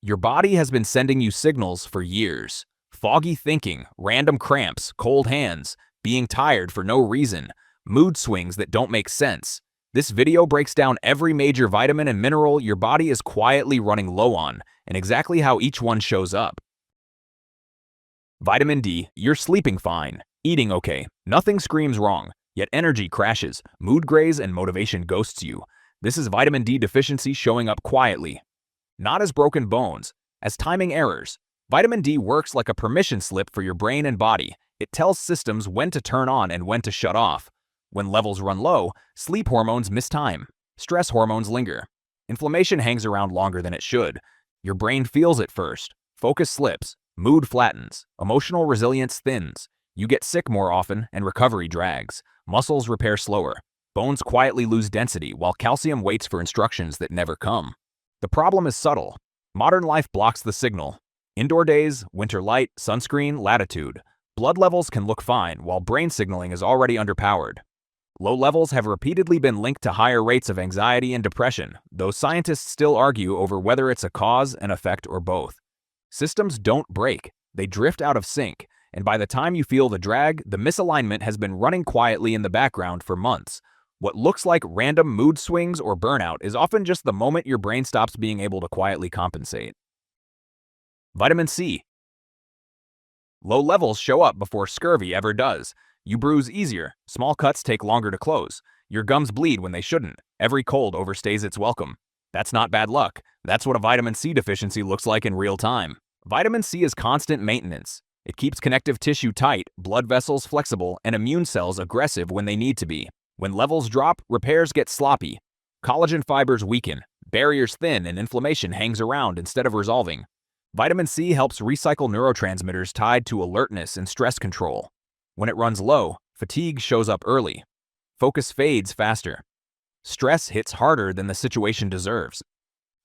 Your body has been sending you signals for years. Foggy thinking, random cramps, cold hands, being tired for no reason, mood swings that don't make sense. This video breaks down every major vitamin and mineral your body is quietly running low on, and exactly how each one shows up. Vitamin D, you're sleeping fine, eating okay, nothing screams wrong, yet energy crashes, mood grays, and motivation ghosts you. This is vitamin D deficiency showing up quietly. Not as broken bones, as timing errors. Vitamin D works like a permission slip for your brain and body. It tells systems when to turn on and when to shut off. When levels run low, sleep hormones miss time. Stress hormones linger. Inflammation hangs around longer than it should. Your brain feels it first. Focus slips. Mood flattens. Emotional resilience thins. You get sick more often and recovery drags. Muscles repair slower. Bones quietly lose density while calcium waits for instructions that never come. The problem is subtle. Modern life blocks the signal. Indoor days, winter light, sunscreen, latitude. Blood levels can look fine while brain signaling is already underpowered. Low levels have repeatedly been linked to higher rates of anxiety and depression, though scientists still argue over whether it's a cause, an effect, or both. Systems don't break, they drift out of sync, and by the time you feel the drag, the misalignment has been running quietly in the background for months. What looks like random mood swings or burnout is often just the moment your brain stops being able to quietly compensate. Vitamin C. Low levels show up before scurvy ever does. You bruise easier, small cuts take longer to close, your gums bleed when they shouldn't, every cold overstays its welcome. That's not bad luck, that's what a vitamin C deficiency looks like in real time. Vitamin C is constant maintenance. It keeps connective tissue tight, blood vessels flexible, and immune cells aggressive when they need to be. When levels drop, repairs get sloppy. Collagen fibers weaken, barriers thin, and inflammation hangs around instead of resolving. Vitamin C helps recycle neurotransmitters tied to alertness and stress control. When it runs low, fatigue shows up early. Focus fades faster. Stress hits harder than the situation deserves.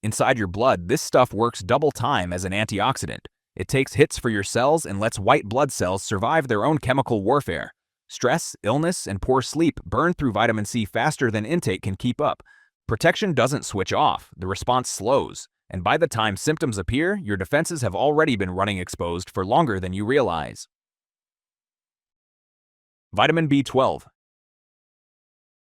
Inside your blood, this stuff works double time as an antioxidant. It takes hits for your cells and lets white blood cells survive their own chemical warfare. Stress, illness, and poor sleep burn through vitamin C faster than intake can keep up. Protection doesn't switch off, the response slows, and by the time symptoms appear, your defenses have already been running exposed for longer than you realize. Vitamin B12.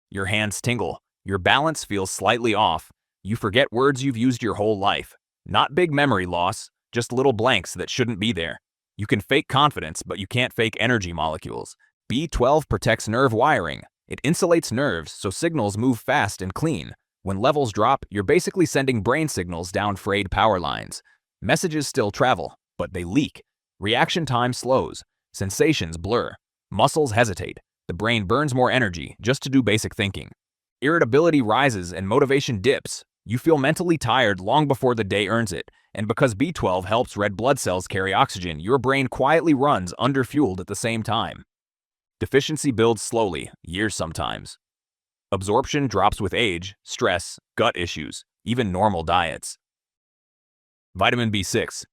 Your hands tingle, your balance feels slightly off, you forget words you've used your whole life. Not big memory loss, just little blanks that shouldn't be there. You can fake confidence, but you can't fake energy molecules. B12 protects nerve wiring. It insulates nerves so signals move fast and clean. When levels drop, you're basically sending brain signals down frayed power lines. Messages still travel, but they leak. Reaction time slows. Sensations blur. Muscles hesitate. The brain burns more energy just to do basic thinking. Irritability rises and motivation dips. You feel mentally tired long before the day earns it, and because B12 helps red blood cells carry oxygen, your brain quietly runs underfueled at the same time. Deficiency builds slowly, years sometimes. Absorption drops with age, stress, gut issues, even normal diets. Vitamin B6.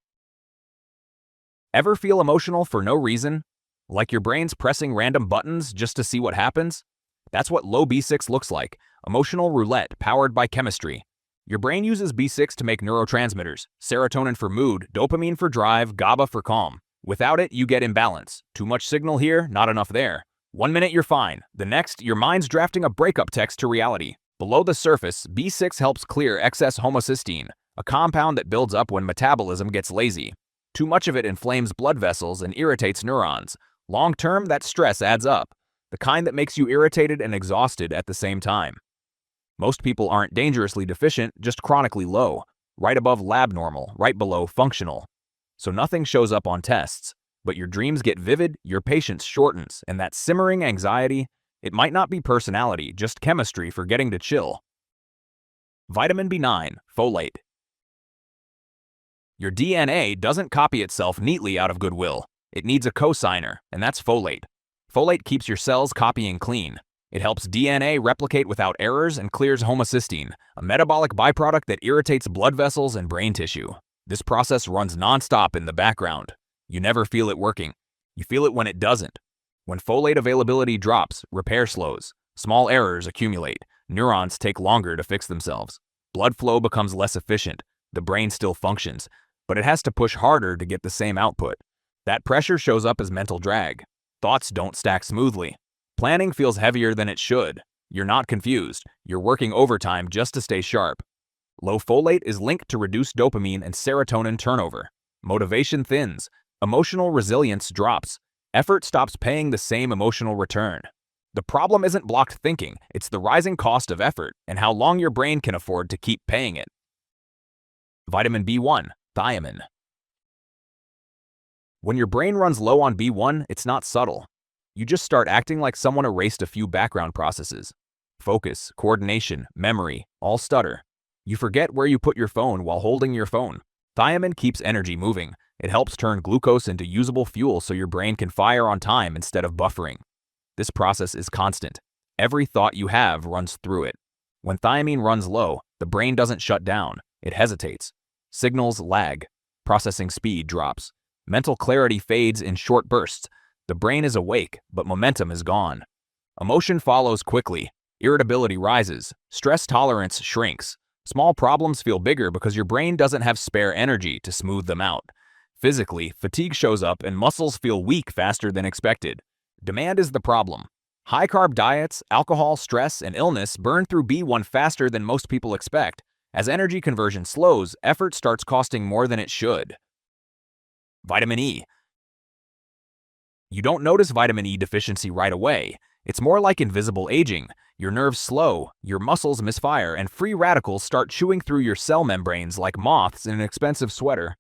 Ever feel emotional for no reason? Like your brain's pressing random buttons just to see what happens? That's what low B6 looks like, emotional roulette powered by chemistry. Your brain uses B6 to make neurotransmitters, serotonin for mood, dopamine for drive, GABA for calm. Without it, you get imbalance. Too much signal here, not enough there. One minute you're fine, the next, your mind's drafting a breakup text to reality. Below the surface, B6 helps clear excess homocysteine, a compound that builds up when metabolism gets lazy. Too much of it inflames blood vessels and irritates neurons. Long term, that stress adds up, the kind that makes you irritated and exhausted at the same time. Most people aren't dangerously deficient, just chronically low, right above lab normal, right below functional. So nothing shows up on tests, but your dreams get vivid, your patience shortens, and that simmering anxiety, it might not be personality, just chemistry forgetting to chill. Vitamin B9, folate. Your DNA doesn't copy itself neatly out of goodwill. It needs a cosigner, and that's folate. Folate keeps your cells copying clean. It helps DNA replicate without errors and clears homocysteine, a metabolic byproduct that irritates blood vessels and brain tissue. This process runs non-stop in the background. You never feel it working. You feel it when it doesn't. When folate availability drops, repair slows. Small errors accumulate. Neurons take longer to fix themselves. Blood flow becomes less efficient. The brain still functions, but it has to push harder to get the same output. That pressure shows up as mental drag. Thoughts don't stack smoothly. Planning feels heavier than it should. You're not confused. You're working overtime just to stay sharp. Low folate is linked to reduced dopamine and serotonin turnover. Motivation thins. Emotional resilience drops. Effort stops paying the same emotional return. The problem isn't blocked thinking, it's the rising cost of effort and how long your brain can afford to keep paying it. Vitamin B1, thiamine. When your brain runs low on B1, it's not subtle. You just start acting like someone erased a few background processes. Focus, coordination, memory, all stutter. You forget where you put your phone while holding your phone. Thiamine keeps energy moving. It helps turn glucose into usable fuel so your brain can fire on time instead of buffering. This process is constant. Every thought you have runs through it. When thiamine runs low, the brain doesn't shut down. It hesitates. Signals lag. Processing speed drops. Mental clarity fades in short bursts. The brain is awake, but momentum is gone. Emotion follows quickly. Irritability rises. Stress tolerance shrinks. Small problems feel bigger because your brain doesn't have spare energy to smooth them out. Physically, fatigue shows up and muscles feel weak faster than expected. Demand is the problem. High-carb diets, alcohol, stress, and illness burn through B1 faster than most people expect. As energy conversion slows, effort starts costing more than it should. Vitamin E. You don't notice vitamin E deficiency right away. It's more like invisible aging. Your nerves slow, your muscles misfire, and free radicals start chewing through your cell membranes like moths in an expensive sweater.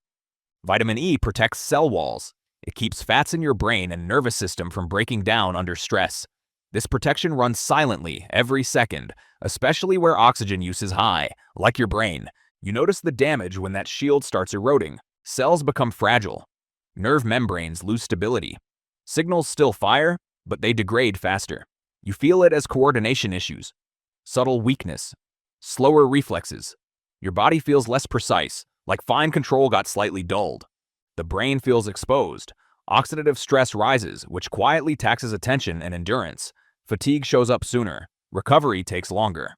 Vitamin E protects cell walls. It keeps fats in your brain and nervous system from breaking down under stress. This protection runs silently every second, especially where oxygen use is high, like your brain. You notice the damage when that shield starts eroding. Cells become fragile. Nerve membranes lose stability. Signals still fire, but they degrade faster. You feel it as coordination issues, subtle weakness, slower reflexes. Your body feels less precise, like fine control got slightly dulled. The brain feels exposed. Oxidative stress rises, which quietly taxes attention and endurance. Fatigue shows up sooner. Recovery takes longer.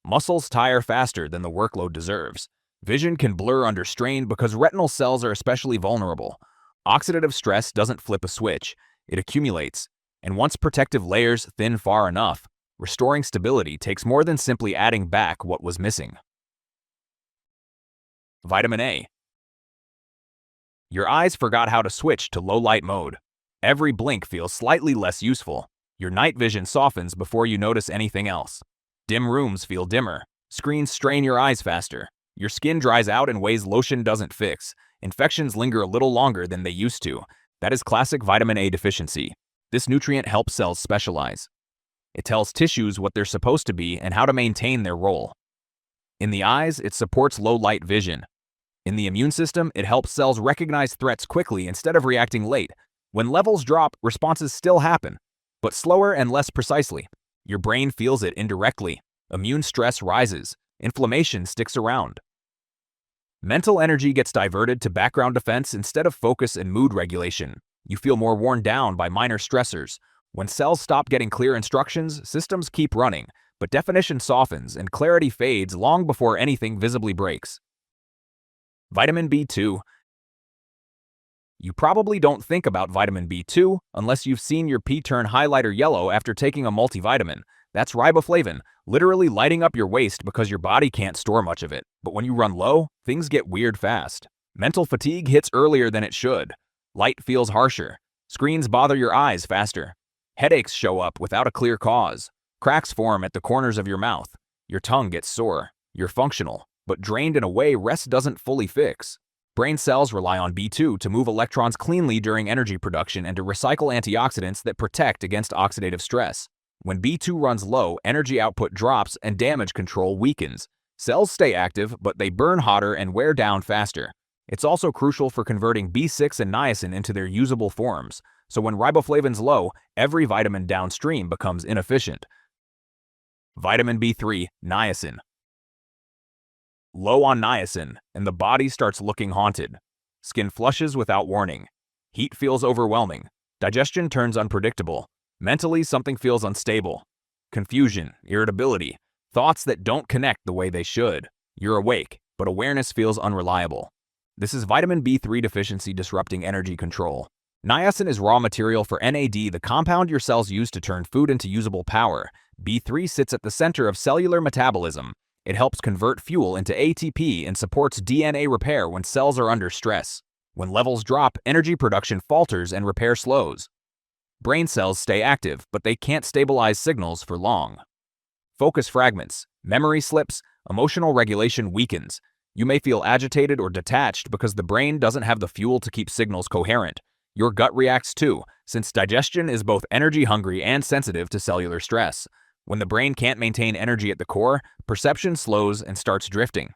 Muscles tire faster than the workload deserves. Vision can blur under strain because retinal cells are especially vulnerable. Oxidative stress doesn't flip a switch. It accumulates. And once protective layers thin far enough, restoring stability takes more than simply adding back what was missing. Vitamin A. Your eyes forgot how to switch to low-light mode. Every blink feels slightly less useful. Your night vision softens before you notice anything else. Dim rooms feel dimmer. Screens strain your eyes faster. Your skin dries out in ways lotion doesn't fix. Infections linger a little longer than they used to. That is classic vitamin A deficiency. This nutrient helps cells specialize. It tells tissues what they're supposed to be and how to maintain their role. In the eyes, it supports low-light vision. In the immune system, it helps cells recognize threats quickly instead of reacting late. When levels drop, responses still happen, but slower and less precisely. Your brain feels it indirectly. Immune stress rises. Inflammation sticks around. Mental energy gets diverted to background defense instead of focus and mood regulation. You feel more worn down by minor stressors. When cells stop getting clear instructions, systems keep running, but definition softens and clarity fades long before anything visibly breaks. Vitamin B2. You probably don't think about vitamin B2 unless you've seen your pee turn highlighter yellow after taking a multivitamin. That's riboflavin, literally lighting up your waist because your body can't store much of it. But when you run low, things get weird fast. Mental fatigue hits earlier than it should. Light feels harsher. Screens bother your eyes faster. Headaches show up without a clear cause. Cracks form at the corners of your mouth. Your tongue gets sore. You're functional, but drained in a way rest doesn't fully fix. Brain cells rely on B2 to move electrons cleanly during energy production and to recycle antioxidants that protect against oxidative stress. When B2 runs low, energy output drops and damage control weakens. Cells stay active, but they burn hotter and wear down faster. It's also crucial for converting B6 and niacin into their usable forms. So when riboflavin's low, every vitamin downstream becomes inefficient. Vitamin B3, niacin. Low on niacin, and the body starts looking haunted. Skin flushes without warning. Heat feels overwhelming. Digestion turns unpredictable. Mentally, something feels unstable. Confusion, irritability, thoughts that don't connect the way they should. You're awake, but awareness feels unreliable. This is vitamin B3 deficiency disrupting energy control. Niacin is raw material for NAD, the compound your cells use to turn food into usable power. B3 sits at the center of cellular metabolism. It helps convert fuel into ATP and supports DNA repair when cells are under stress. When levels drop, energy production falters and repair slows. Brain cells stay active, but they can't stabilize signals for long. Focus fragments, memory slips, emotional regulation weakens. You may feel agitated or detached because the brain doesn't have the fuel to keep signals coherent. Your gut reacts too, since digestion is both energy-hungry and sensitive to cellular stress. When the brain can't maintain energy at the core, perception slows and starts drifting.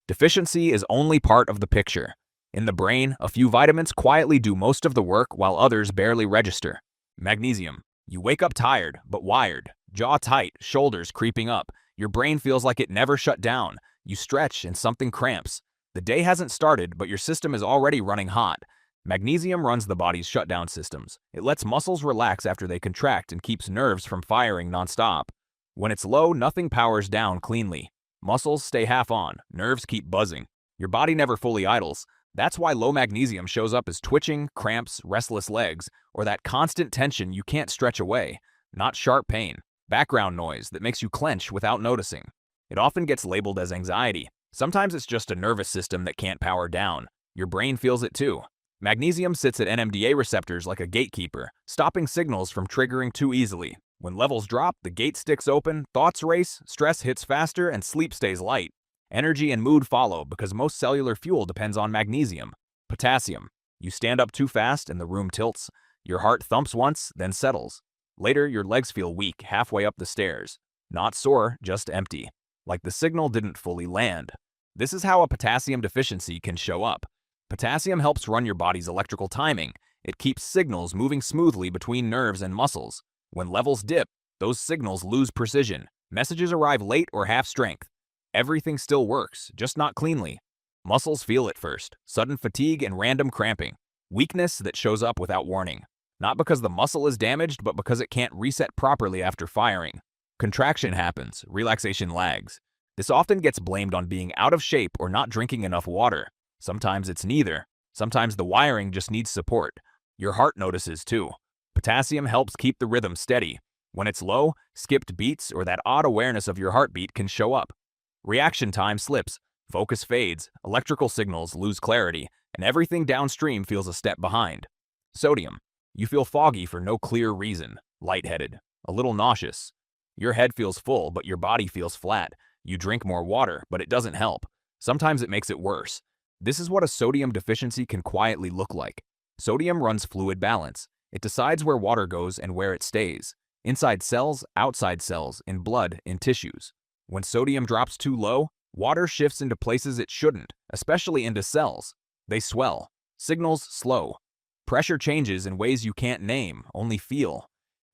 Deficiency is only part of the picture. In the brain, a few vitamins quietly do most of the work while others barely register. Magnesium. You wake up tired, but wired. Jaw tight, shoulders creeping up. Your brain feels like it never shut down. You stretch and something cramps. The day hasn't started, but your system is already running hot. Magnesium runs the body's shutdown systems. It lets muscles relax after they contract and keeps nerves from firing nonstop. When it's low, nothing powers down cleanly. Muscles stay half on, nerves keep buzzing. Your body never fully idles. That's why low magnesium shows up as twitching, cramps, restless legs, or that constant tension you can't stretch away. Not sharp pain, background noise that makes you clench without noticing. It often gets labeled as anxiety. Sometimes it's just a nervous system that can't power down. Your brain feels it too. Magnesium sits at NMDA receptors like a gatekeeper, stopping signals from triggering too easily. When levels drop, the gate sticks open, thoughts race, stress hits faster, and sleep stays light. Energy and mood follow because most cellular fuel depends on magnesium. Potassium. You stand up too fast and the room tilts. Your heart thumps once, then settles. Later, your legs feel weak halfway up the stairs. Not sore, just empty. Like the signal didn't fully land. This is how a potassium deficiency can show up. Potassium helps run your body's electrical timing. It keeps signals moving smoothly between nerves and muscles. When levels dip, those signals lose precision. Messages arrive late or half strength. Everything still works, just not cleanly. Muscles feel it first, sudden fatigue and random cramping. Weakness that shows up without warning. Not because the muscle is damaged, but because it can't reset properly after firing. Contraction happens, relaxation lags. This often gets blamed on being out of shape or not drinking enough water. Sometimes it's neither. Sometimes the wiring just needs support. Your heart notices too. Potassium helps keep the rhythm steady. When it's low, skipped beats or that odd awareness of your heartbeat can show up. Reaction time slips, focus fades, electrical signals lose clarity, and everything downstream feels a step behind. Sodium. You feel foggy for no clear reason, lightheaded, a little nauseous. Your head feels full, but your body feels flat. You drink more water, but it doesn't help. Sometimes it makes it worse. This is what a sodium deficiency can quietly look like. Sodium runs fluid balance. It decides where water goes and where it stays. Inside cells, outside cells, in blood, in tissues. When sodium drops too low, water shifts into places it shouldn't, especially into cells. They swell. Signals slow. Pressure changes in ways you can't name, only feel.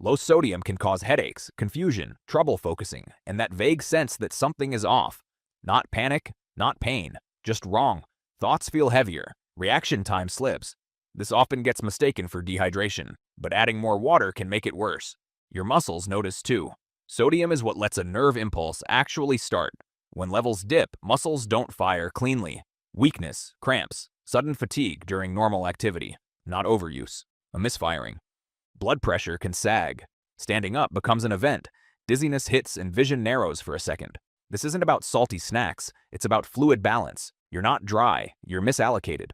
Low sodium can cause headaches, confusion, trouble focusing, and that vague sense that something is off. Not panic, not pain, just wrong. Thoughts feel heavier. Reaction time slips. This often gets mistaken for dehydration, but adding more water can make it worse. Your muscles notice too. Sodium is what lets a nerve impulse actually start. When levels dip, muscles don't fire cleanly. Weakness, cramps, sudden fatigue during normal activity. Not overuse. A misfiring. Blood pressure can sag. Standing up becomes an event. Dizziness hits and vision narrows for a second. This isn't about salty snacks. It's about fluid balance. You're not dry. You're misallocated.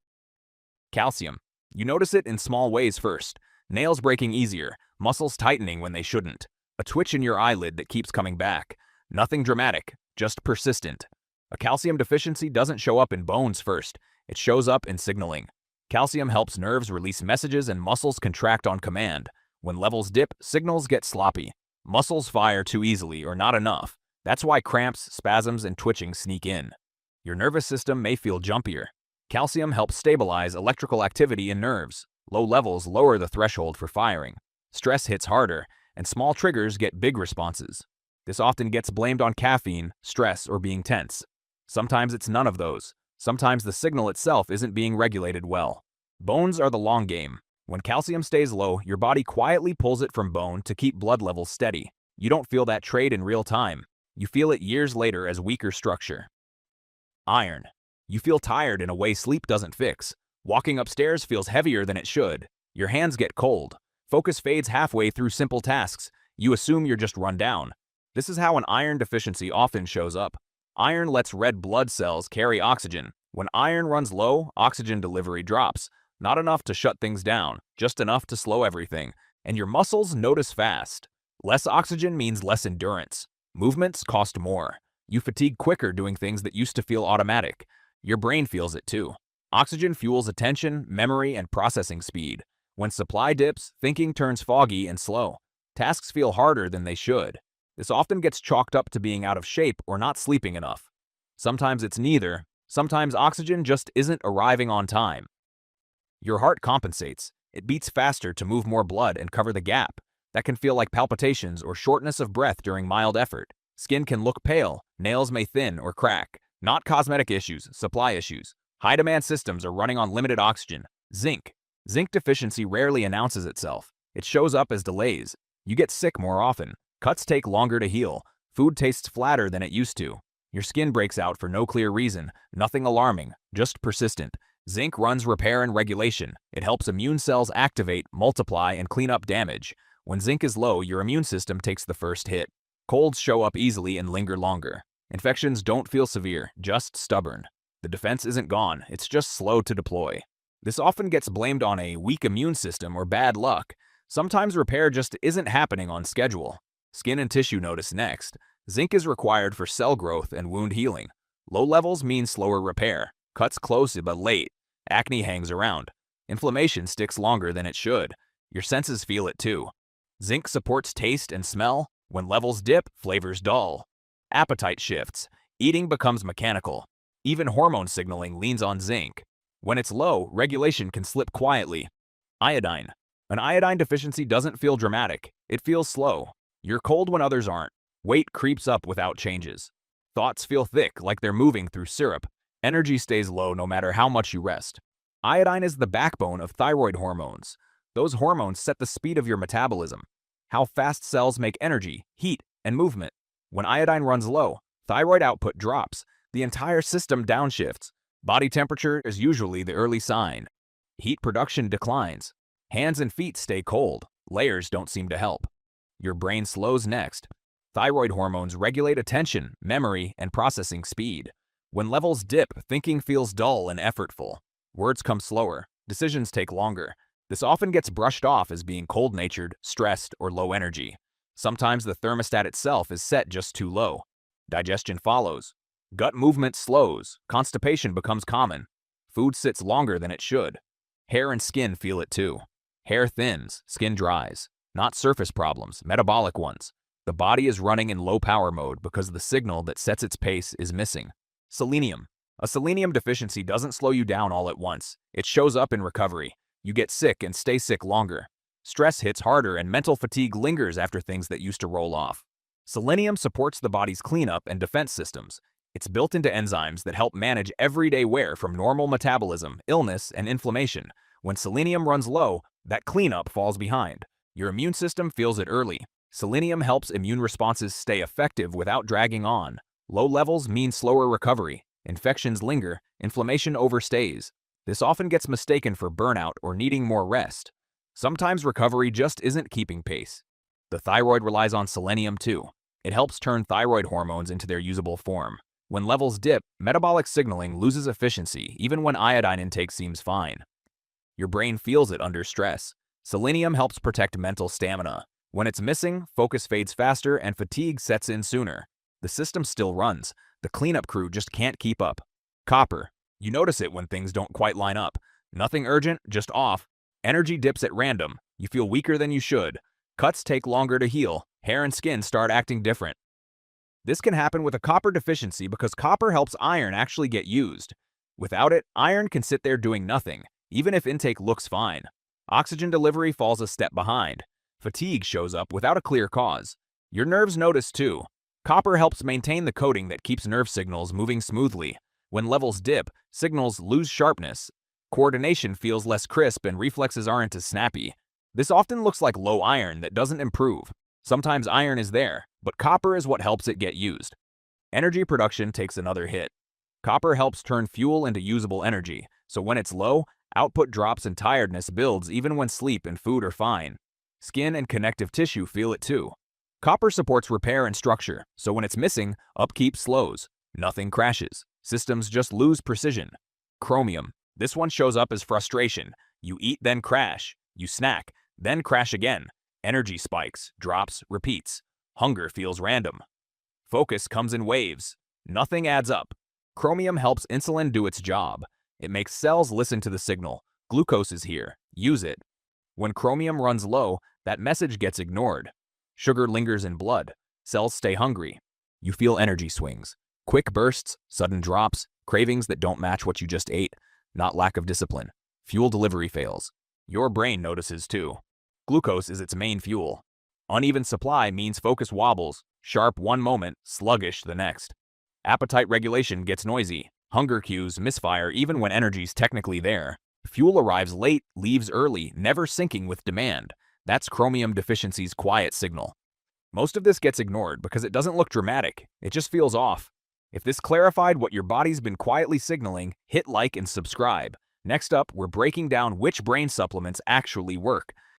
Calcium. You notice it in small ways first. Nails breaking easier. Muscles tightening when they shouldn't. A twitch in your eyelid that keeps coming back. Nothing dramatic, just persistent. A calcium deficiency doesn't show up in bones first. It shows up in signaling. Calcium helps nerves release messages and muscles contract on command. When levels dip, signals get sloppy. Muscles fire too easily or not enough. That's why cramps, spasms, and twitching sneak in. Your nervous system may feel jumpier. Calcium helps stabilize electrical activity in nerves. Low levels lower the threshold for firing. Stress hits harder, and small triggers get big responses. This often gets blamed on caffeine, stress, or being tense. Sometimes it's none of those. Sometimes the signal itself isn't being regulated well. Bones are the long game. When calcium stays low, your body quietly pulls it from bone to keep blood levels steady. You don't feel that trade in real time. You feel it years later as weaker structure. Iron. You feel tired in a way sleep doesn't fix. Walking upstairs feels heavier than it should. Your hands get cold. Focus fades halfway through simple tasks. You assume you're just run down. This is how an iron deficiency often shows up. Iron lets red blood cells carry oxygen. When iron runs low, oxygen delivery drops. Not enough to shut things down, just enough to slow everything. And your muscles notice fast. Less oxygen means less endurance. Movements cost more. You fatigue quicker doing things that used to feel automatic. Your brain feels it too. Oxygen fuels attention, memory, and processing speed. When supply dips, thinking turns foggy and slow. Tasks feel harder than they should. This often gets chalked up to being out of shape or not sleeping enough. Sometimes it's neither. Sometimes oxygen just isn't arriving on time. Your heart compensates. It beats faster to move more blood and cover the gap. That can feel like palpitations or shortness of breath during mild effort. Skin can look pale, nails may thin or crack. Not cosmetic issues, supply issues. High-demand systems are running on limited oxygen. Zinc. Zinc deficiency rarely announces itself. It shows up as delays. You get sick more often. Cuts take longer to heal. Food tastes flatter than it used to. Your skin breaks out for no clear reason. Nothing alarming, just persistent. Zinc runs repair and regulation. It helps immune cells activate, multiply, and clean up damage. When zinc is low, your immune system takes the first hit. Colds show up easily and linger longer. Infections don't feel severe, just stubborn. The defense isn't gone, it's just slow to deploy. This often gets blamed on a weak immune system or bad luck. Sometimes repair just isn't happening on schedule. Skin and tissue notice next. Zinc is required for cell growth and wound healing. Low levels mean slower repair. Cuts close but late. Acne hangs around. Inflammation sticks longer than it should. Your senses feel it too. Zinc supports taste and smell. When levels dip, flavors dull. Appetite shifts. Eating becomes mechanical. Even hormone signaling leans on zinc. When it's low, regulation can slip quietly. Iodine. An iodine deficiency doesn't feel dramatic. It feels slow. You're cold when others aren't. Weight creeps up without changes. Thoughts feel thick, like they're moving through syrup. Energy stays low no matter how much you rest. Iodine is the backbone of thyroid hormones. Those hormones set the speed of your metabolism. How fast cells make energy, heat, and movement. When iodine runs low, thyroid output drops. The entire system downshifts. Body temperature is usually the early sign. Heat production declines. Hands and feet stay cold. Layers don't seem to help. Your brain slows next. Thyroid hormones regulate attention, memory, and processing speed. When levels dip, thinking feels dull and effortful. Words come slower. Decisions take longer. This often gets brushed off as being cold-natured, stressed, or low energy. Sometimes the thermostat itself is set just too low. Digestion follows. Gut movement slows. Constipation becomes common. Food sits longer than it should. Hair and skin feel it too. Hair thins, skin dries. Not surface problems, metabolic ones. The body is running in low power mode because the signal that sets its pace is missing. Selenium. A selenium deficiency doesn't slow you down all at once. It shows up in recovery. You get sick and stay sick longer. Stress hits harder and mental fatigue lingers after things that used to roll off. Selenium supports the body's cleanup and defense systems. It's built into enzymes that help manage everyday wear from normal metabolism, illness, and inflammation. When selenium runs low, that cleanup falls behind. Your immune system feels it early. Selenium helps immune responses stay effective without dragging on. Low levels mean slower recovery. Infections linger, inflammation overstays. This often gets mistaken for burnout or needing more rest. Sometimes recovery just isn't keeping pace. The thyroid relies on selenium too. It helps turn thyroid hormones into their usable form. When levels dip, metabolic signaling loses efficiency even when iodine intake seems fine. Your brain feels it under stress. Selenium helps protect mental stamina. When it's missing, focus fades faster and fatigue sets in sooner. The system still runs. The cleanup crew just can't keep up. Copper. You notice it when things don't quite line up. Nothing urgent, just off. Energy dips at random. You feel weaker than you should. Cuts take longer to heal. Hair and skin start acting different. This can happen with a copper deficiency because copper helps iron actually get used. Without it, iron can sit there doing nothing, even if intake looks fine. Oxygen delivery falls a step behind. Fatigue shows up without a clear cause. Your nerves notice too. Copper helps maintain the coating that keeps nerve signals moving smoothly. When levels dip, signals lose sharpness. Coordination feels less crisp and reflexes aren't as snappy. This often looks like low iron that doesn't improve. Sometimes iron is there, but copper is what helps it get used. Energy production takes another hit. Copper helps turn fuel into usable energy, so when it's low, output drops and tiredness builds even when sleep and food are fine. Skin and connective tissue feel it too. Copper supports repair and structure, so when it's missing, upkeep slows. Nothing crashes. Systems just lose precision. Chromium. This one shows up as frustration. You eat, then crash. You snack, then crash again. Energy spikes, drops, repeats. Hunger feels random. Focus comes in waves. Nothing adds up. Chromium helps insulin do its job. It makes cells listen to the signal. Glucose is here. Use it. When chromium runs low, that message gets ignored. Sugar lingers in blood. Cells stay hungry. You feel energy swings. Quick bursts, sudden drops, cravings that don't match what you just ate. Not lack of discipline. Fuel delivery fails. Your brain notices too. Glucose is its main fuel. Uneven supply means focus wobbles. Sharp one moment, sluggish the next. Appetite regulation gets noisy. Hunger cues misfire even when energy's technically there. Fuel arrives late, leaves early, never syncing with demand. That's chromium deficiency's quiet signal. Most of this gets ignored because it doesn't look dramatic. It just feels off. If this clarified what your body's been quietly signaling, hit like and subscribe. Next up, we're breaking down which brain supplements actually work.